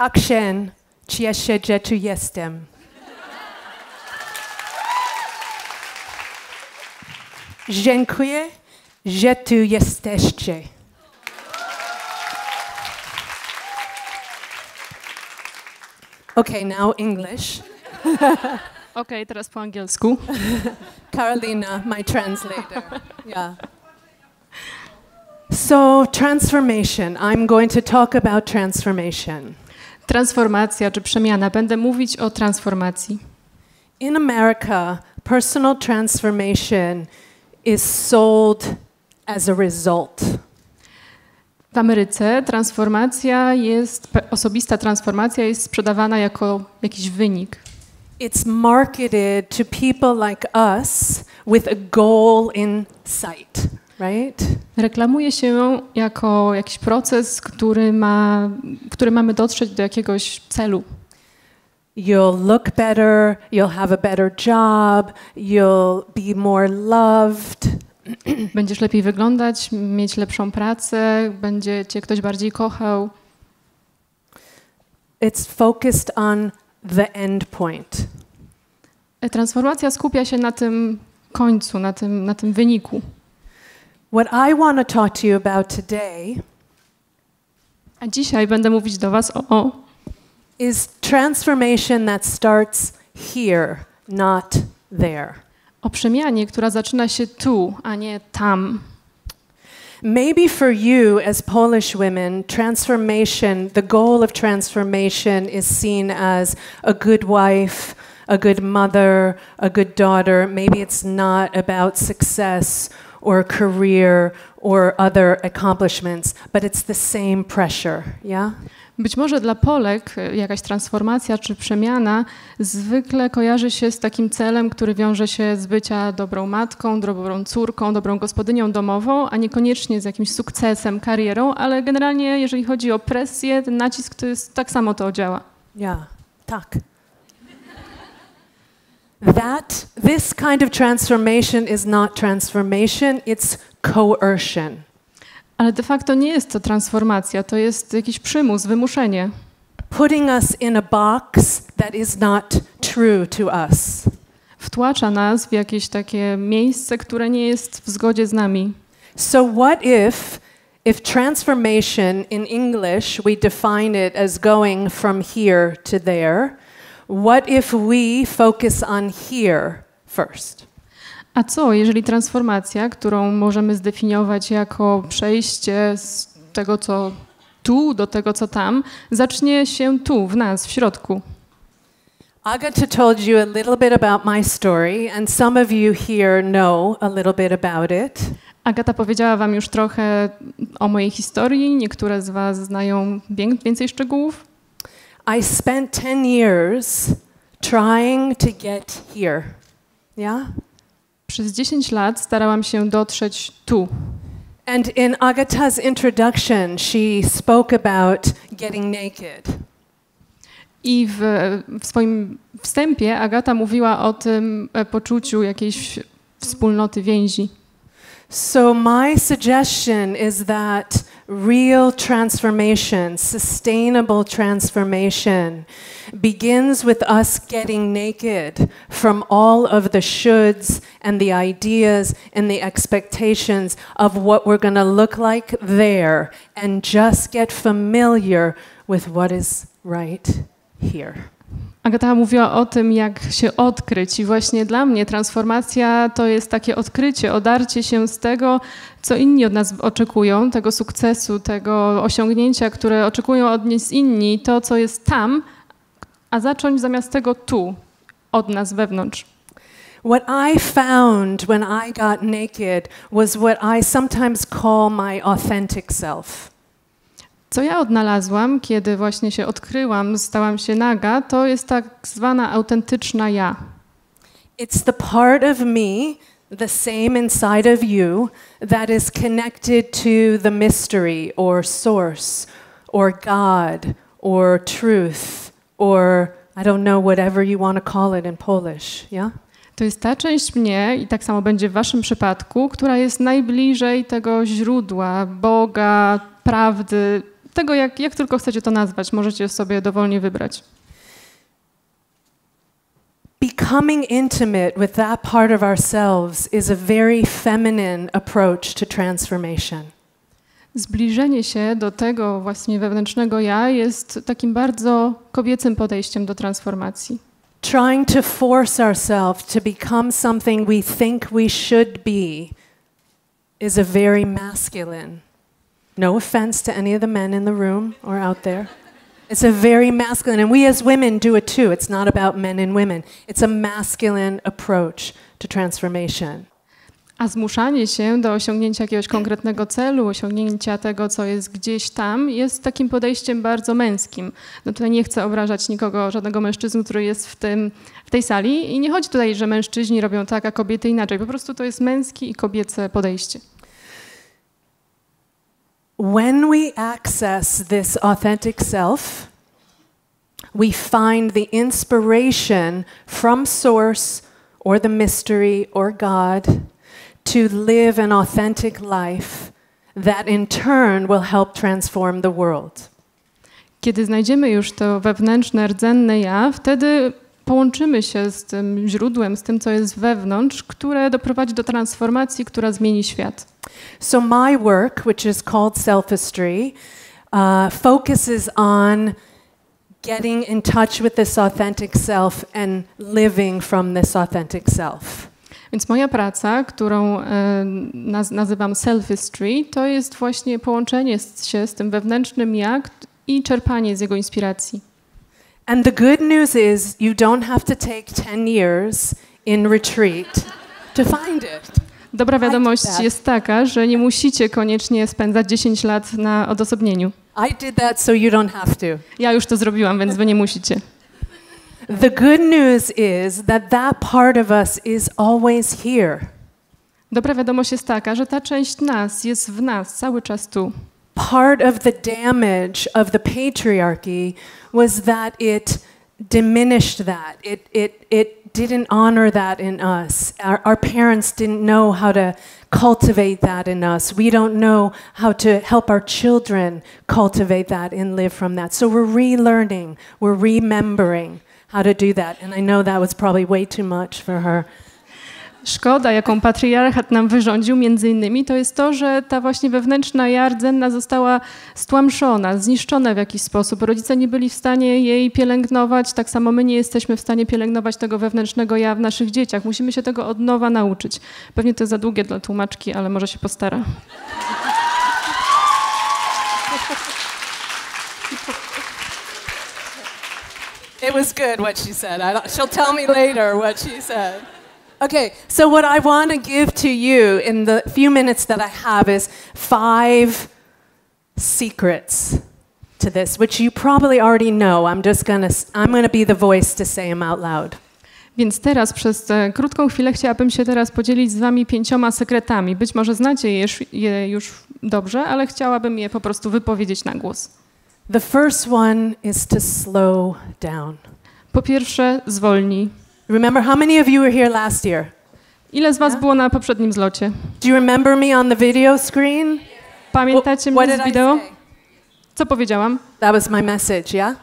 Tak się cieszę, że tu jestem. Dziękuję, że tu jesteście. Okay, now English. Okej, teraz po angielsku. Carolina, my translator. Yeah. So, transformation. I'm going to talk about transformation. Transformacja czy przemiana. Będę mówić o transformacji. In America, personal transformation is sold as a result. W Ameryce osobista transformacja jest sprzedawana jako jakiś wynik. It's marketed to people like us with a goal in sight, right? Reklamuje się ją jako jakiś proces, który mamy dotrzeć do jakiegoś celu. You'll look better, you'll have a better job, you'll be more loved. Będziesz lepiej wyglądać, mieć lepszą pracę, będzie cię ktoś bardziej kochał. It's focused on the end point. Transformacja skupia się na tym końcu, na tym wyniku. What I want to talk to you about today A dzisiaj będę mówić do was o is transformation that starts here, not there. O przemianie, która zaczyna się tu, a nie tam. Maybe for you as Polish women, transformation, the goal of transformation is seen as a good wife, a good mother, a good daughter. Maybe it's not about success or career or other accomplishments, but it's the same pressure, yeah? Być może dla Polek jakaś transformacja czy przemiana zwykle kojarzy się z takim celem, który wiąże się z bycia dobrą matką, dobrą córką, dobrą gospodynią domową, a niekoniecznie z jakimś sukcesem, karierą, ale generalnie jeżeli chodzi o presję, ten nacisk to jest tak samo to działa. Yeah, tak. This kind of transformation is not transformation, it's coercion. Ale de facto nie jest to transformacja, to jest jakiś przymus, wymuszenie. Putting us in a box that is not true to us. Wtłacza nas w jakieś takie miejsce, które nie jest w zgodzie z nami. So what if transformation in English we define it as going from here to there? What if we focus on here first? A co, jeżeli transformacja, którą możemy zdefiniować jako przejście z tego, co tu, do tego, co tam, zacznie się tu, w nas, w środku? Agata told you a little bit about my story, and some of you here know a little bit about it. Agata powiedziała wam już trochę o mojej historii, niektóre z was znają więcej szczegółów. I spent 10 years trying to get here. Yeah? Przez 10 lat starałam się dotrzeć tu. And in Agata's introduction, she spoke about getting naked. I w swoim wstępie Agata mówiła o tym poczuciu jakiejś wspólnoty, więzi. So my suggestion is that real transformation, sustainable transformation, begins with us getting naked from all of the shoulds and the ideas and the expectations of what we're going to look like there, and just get familiar with what is right here. Agata mówiła o tym, jak się odkryć, i właśnie dla mnie transformacja to jest takie odkrycie, odarcie się z tego, co inni od nas oczekują, tego sukcesu, tego osiągnięcia, które oczekują od nas inni, to, co jest tam, a zacząć zamiast tego tu, od nas wewnątrz. What I found when I got naked was what I sometimes call my authentic self. Co ja odnalazłam, kiedy właśnie się odkryłam, stałam się naga, to jest tak zwana autentyczna ja. It's the part of me, the same inside of you, that is connected to the mystery or source or God or truth or I don't know, whatever you want to call it in Polish, yeah? To jest ta część mnie, i tak samo będzie w waszym przypadku, która jest najbliżej tego źródła, Boga, prawdy, tego, jak tylko chcecie to nazwać, możecie sobie dowolnie wybrać. Becoming intimate with that part of ourselves is a very feminine approach to transformation. Zbliżenie się do tego właśnie wewnętrznego ja jest takim bardzo kobiecym podejściem do transformacji. Trying to force ourselves to become something we think we should be is a very masculine. No offense to any of the men in the room or out there. It's a very masculine, and we as women do it too. It's not about men and women. It's a masculine approach to transformation. A zmuszanie się do osiągnięcia jakiegoś konkretnego celu, osiągnięcia tego, co jest gdzieś tam, jest takim podejściem bardzo męskim. No tutaj nie chcę obrażać nikogo, żadnego mężczyzny, który jest w tej sali i nie chodzi tutaj, że mężczyźni robią tak, a kobiety inaczej. Po prostu to jest męskie i kobiece podejście. When we access this authentic self, we find the inspiration from Source or the mystery or God to live an authentic life that in turn will help transform the world. Kiedy znajdziemy już to wewnętrzne, rdzenne ja, wtedy połączymy się z tym źródłem, z tym, co jest wewnątrz, które doprowadzi do transformacji, która zmieni świat. So my work, which is called Self-History, focuses on getting in touch with this authentic self and living from this authentic self. Więc moja praca, którą nazywam Self-History, to jest właśnie połączenie się z tym wewnętrznym ja i czerpanie z jego inspiracji. And the good news is you don't have to take 10 years in retreat to find it. Dobra wiadomość jest taka, że nie musicie koniecznie spędzać 10 lat na odosobnieniu. I did that, so you don't have to. Ja już to zrobiłam, więc wy nie musicie. The good news is that part of us is always here. Dobra wiadomość jest taka, że ta część nas jest w nas cały czas tu. Part of the damage of the patriarchy was that it diminished that. It didn't honor that in us. Our parents didn't know how to cultivate that in us. We don't know how to help our children cultivate that and live from that. So we're relearning, we're remembering how to do that. And I know that was probably way too much for her. Szkoda, jaką patriarchat nam wyrządził między innymi, to jest to, że ta właśnie wewnętrzna ja rdzenna została stłamszona, zniszczona w jakiś sposób. Rodzice nie byli w stanie jej pielęgnować, tak samo my nie jesteśmy w stanie pielęgnować tego wewnętrznego ja w naszych dzieciach. Musimy się tego od nowa nauczyć. Pewnie to jest za długie dla tłumaczki, ale może się postara. It was good what she said. She'll tell me later what she said. Okay, so what I want to give to you in the few minutes that I have is 5 secrets to this, which you probably already know. I'm gonna be the voice to say them out loud. Więc teraz przez krótką chwilę chciałabym się teraz podzielić z wami 5 sekretami. Być może znacie je już dobrze, ale chciałabym je po prostu wypowiedzieć na głos. The first one is to slow down. Po pierwsze, zwolnij. Remember, how many of you were here last year? Ile z was było na poprzednim zlocie? Do you remember me on the video screen? Pamiętacie mnie z wideo? Co powiedziałam? That was my message, yeah?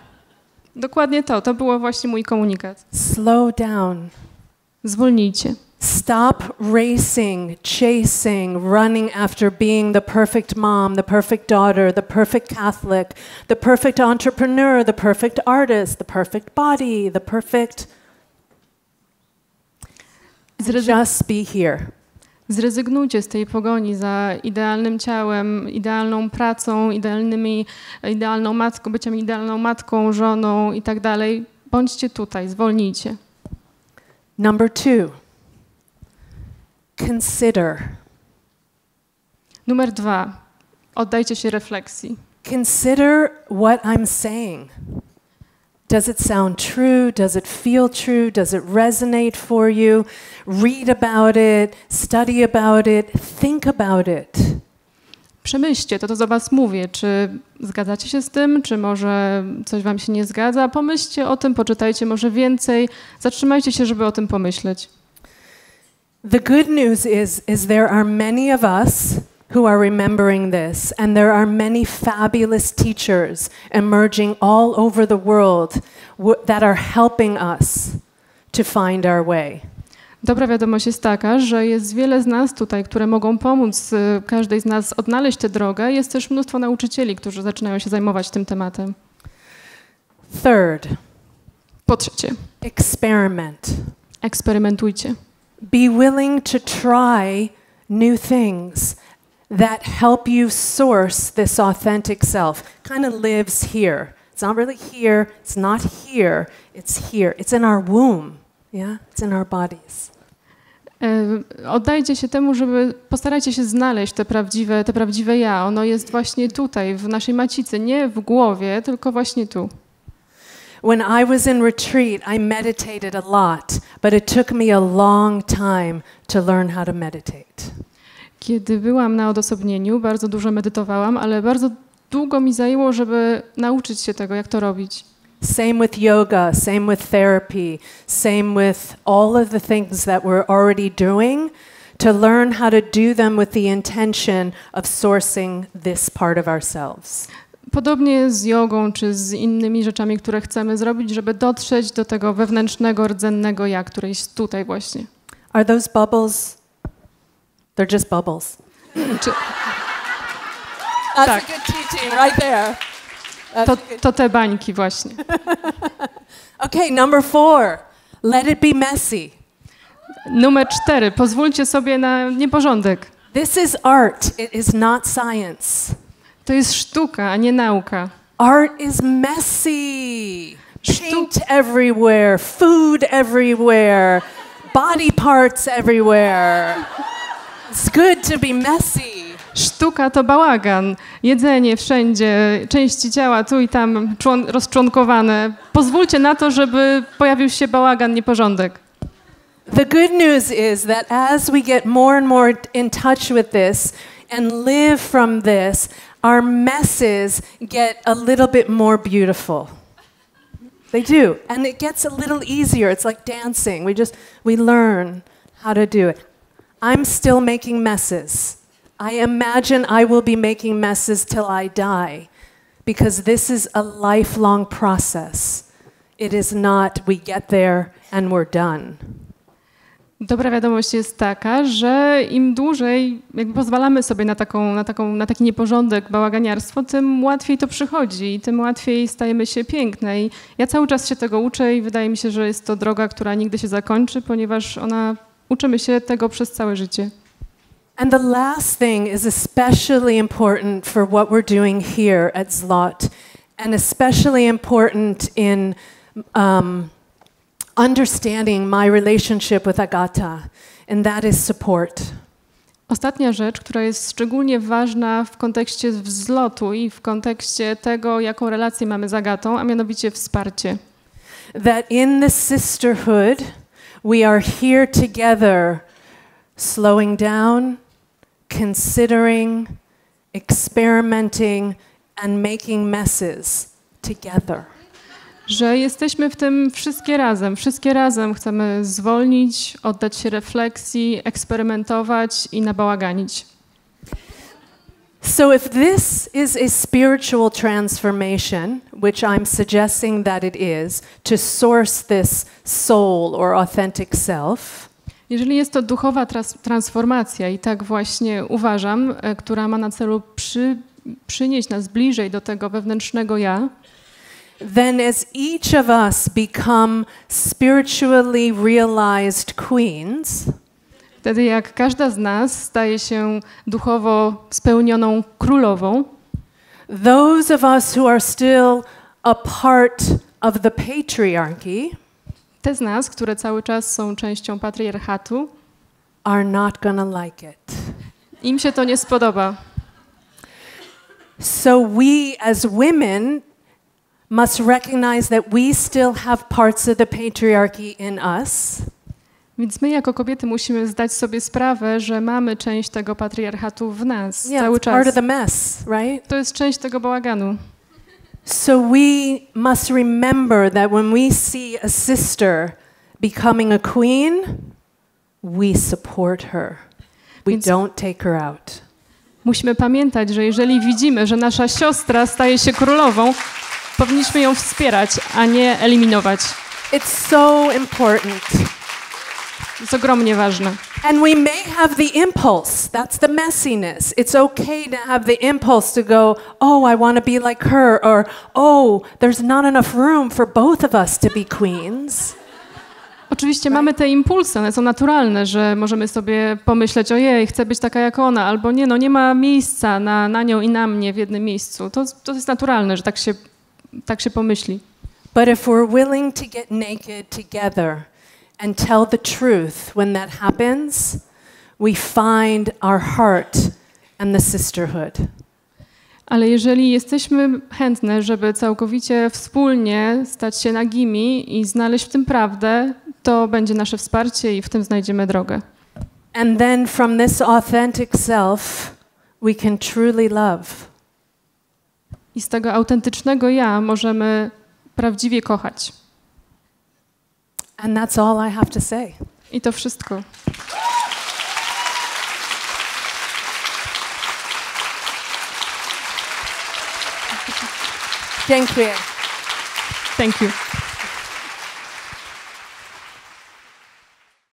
Dokładnie to było właśnie mój komunikat. Slow down. Zwolnijcie. Stop racing, chasing, running after being the perfect mom, the perfect daughter, the perfect Catholic, the perfect entrepreneur, the perfect artist, the perfect body, the perfect... Just be here. Zrezygnujcie z tej pogoni za idealnym ciałem, idealną pracą, idealną matką, byciem idealną matką, żoną i tak dalej. Bądźcie tutaj, zwolnijcie. Number 2. Consider. Numer 2. Oddajcie się refleksji. Consider what I'm saying. Does it sound true? Does it feel true? Does it resonate for you? Read about it, study about it, think about it. Przemyślcie, to do was mówię. Czy zgadzacie się z tym? Czy może coś wam się nie zgadza? Pomyślcie o tym, poczytajcie może więcej. Zatrzymajcie się, żeby o tym pomyśleć. The good news is there are many of us who are remembering this, and there are many fabulous teachers emerging all over the world that are helping us to find our way. Dobra wiadomość jest taka, że jest wiele z nas tutaj, które mogą pomóc każdej z nas odnaleźć tę drogę. Jest też mnóstwo nauczycieli, którzy zaczynają się zajmować tym tematem. Third. Po trzecie. Experiment. Eksperymentujcie. Be willing to try new things that help you source this authentic self. Kind of lives here. It's not really here, it's not here, it's here. It's in our womb. Yeah? It's in our bodies. Oddajcie się temu, postarajcie się znaleźć te prawdziwe ja. Ono jest właśnie tutaj, w naszej macicy, nie w głowie, tylko właśnie tu. When I was in retreat, I meditated a lot, but it took me a long time to learn how to meditate. Kiedy byłam na odosobnieniu, bardzo dużo medytowałam, ale bardzo długo mi zajęło, żeby nauczyć się tego, jak to robić. Same with yoga, same with therapy, same with all of the things that we're already doing, to learn how to do them with the intention of sourcing this part of ourselves. Podobnie z jogą czy z innymi rzeczami, które chcemy zrobić, żeby dotrzeć do tego wewnętrznego, rdzennego ja, które jest tutaj właśnie. Are those bubbles? They're just bubbles. Czy, That's tak. a good teaching right there. To te bańki właśnie. Okay, number 4. Let it be messy. Numer 4. Pozwólcie sobie na nieporządek. This is art. It is not science. To jest sztuka, a nie nauka. Art is messy. Paint everywhere, food everywhere, body parts everywhere. It's good to be messy. Sztuka to bałagan. Jedzenie wszędzie, części ciała tu i tam rozczłonkowane. Pozwólcie na to, żeby pojawił się bałagan, nieporządek. The good news is that as we get more and more in touch with this and live from this, our messes get a little bit more beautiful. They do. And it gets a little easier. It's like dancing. We learn how to do it. I'm still making messes. I imagine I will be making messes till I die, because this is a lifelong process. It is not we get there and we're done. Dobra wiadomość jest taka, że im dłużej jakby pozwalamy sobie na taki nieporządek, bałaganiarstwo, tym łatwiej to przychodzi i tym łatwiej stajemy się piękne. I ja cały czas się tego uczę i wydaje mi się, że jest to droga, która nigdy się zakończy, ponieważ uczymy się tego przez całe życie. And the last thing is especially important for what we're doing here at Zlot, and especially important in understanding my relationship with Agata, and that is support. Ostatnia rzecz, która jest szczególnie ważna w kontekście Zlotu i w kontekście tego, jaką relację mamy z Agatą, a mianowicie wsparcie. That in the sisterhood we are here together, slowing down, considering, experimenting and making messes together. Że jesteśmy w tym wszystkie razem chcemy zwolnić, oddać się refleksji, eksperymentować i nabałaganić. So if this is a spiritual transformation, which I'm suggesting that it is, to source this soul or authentic self, jeżeli jest to duchowa transformacja i tak właśnie uważam, która ma na celu przynieść nas bliżej do tego wewnętrznego ja, then as each of us become spiritually realized queens, wtedy jak każda z nas staje się duchowo spełnioną królową, those of us who are still a part of the patriarchy, te z nas, które cały czas są częścią patriarchatu, are not gonna like it. Im się to nie spodoba. So we as women must recognize that we still have parts of the patriarchy in us. Więc my jako kobiety musimy zdać sobie sprawę, że mamy część tego patriarchatu w nas cały czas. Part of the mess, right? To jest część tego bałaganu. So we must remember that when we see a sister becoming a queen, we support her. We don't take her out. Musimy pamiętać, że jeżeli widzimy, że nasza siostra staje się królową, powinniśmy ją wspierać, a nie eliminować. It's so important. To jest ogromnie ważne. And we may have the impulse, that's the messiness. It's okay to have the impulse to go, oh, I want to be like her, or oh, there's not enough room for both of us to be queens. Oczywiście mamy te impulsy, one są naturalne, że możemy sobie pomyśleć, ojej, chcę być taka jak ona, albo nie, no nie ma miejsca na nią i na mnie w jednym miejscu. To jest naturalne, że tak się pomyśli. But if we're willing to get naked together and tell the truth when that happens, we find our heart and the sisterhood. Ale jeżeli jesteśmy chętne, żeby całkowicie wspólnie stać się nagimi i znaleźć w tym prawdę, to będzie nasze wsparcie i w tym znajdziemy drogę. And then from this authentic self, we can truly love. I z tego autentycznego ja możemy prawdziwie kochać. And that's all I have to say. I to wszystko. Dziękuję. Thank you.